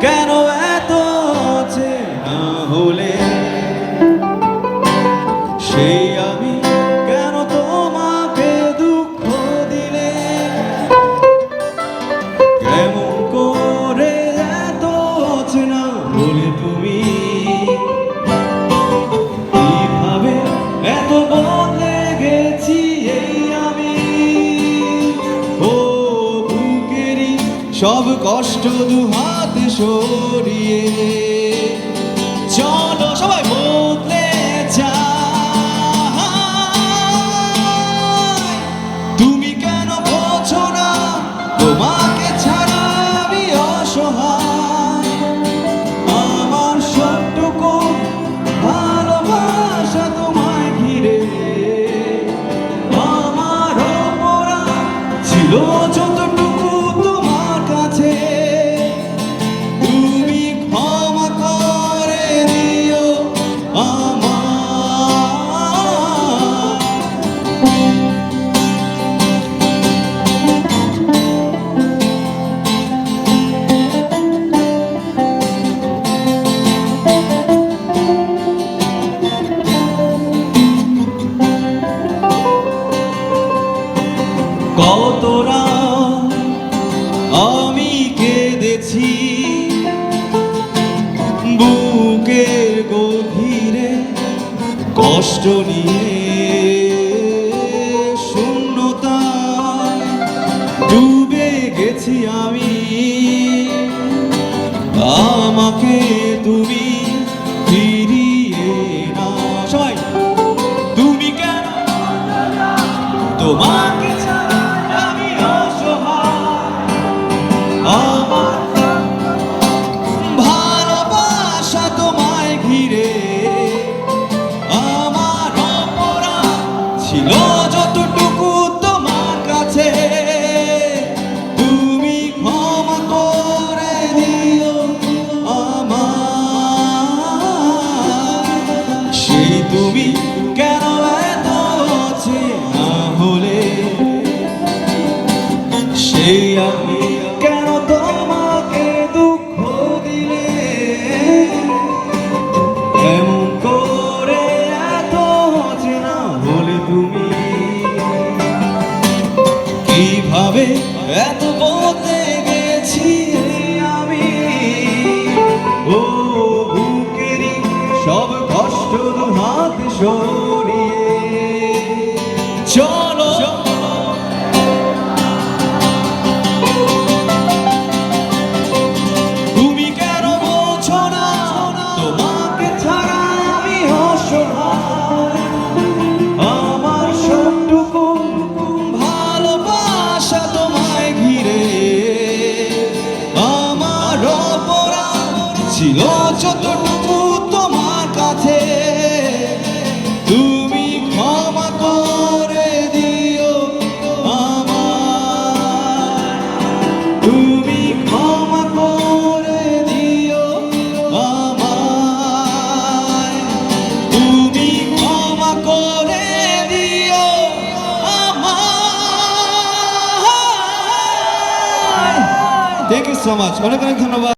কেন এত চেনা হলে সেই আমি কেন তোমাকে দুঃখ দিলে কেমন করে এত চেনা হলে তুমি কিভাবে এত বদলে গেছি এই আমি ও বুকেরই সব কষ্ট দুহাতে সরিয়ে চলো সবাই বদলে যাই তুমি কেন বোঝো না তোমাকে ছাড়া আমি অসহায় আমার সবটুকু ভালোবাসা তোমায় ঘিরে আমার অপরাধ ছিল যতটুকু তোমার কাছে তুমি ক্ষমা করে দিও কতরা আমি কেঁদেছি বুকের গভীরে কষ্ট নিয়ে শূন্যতায় ডুবে গেছি আমি আমাকে তুমি ফিরিয়ে না সবাই তুমি কেন তোমাকে ছাড়া আমি অসহায় আমার ভালোবাসা তোমায় ঘিরে আমার অপরাধ ছিল যতটুকু তোমার কাছে তুমি ক্ষমা করে দিও আমার সেই তুমি কেন এত চেনা হলে সেই আমি কেন তোমাকে দুঃখ দিলে কেমন করে এত চেনা হলে তুমি কিভাবে এত বদলে গেছি আমি ও বুকেরই সব কষ্ট দুহাতে সরিয়ে চলো তুমি কেন বোঝো না তোমাকে ছাড়া আমি অসহায় আমার সবটুকু ভালোবাসা তোমায় ঘিরে আমার অপরাধ ছিল যতটুকু তোমার কাছে তুমি ক্ষমা করে দিও আমায় তুমি ক্ষমা করে দিও আমায় তুমি ক্ষমা করে দিও আমায় থ্যাংক ইউ সো মাচ অনেক অনেক ধন্যবাদ।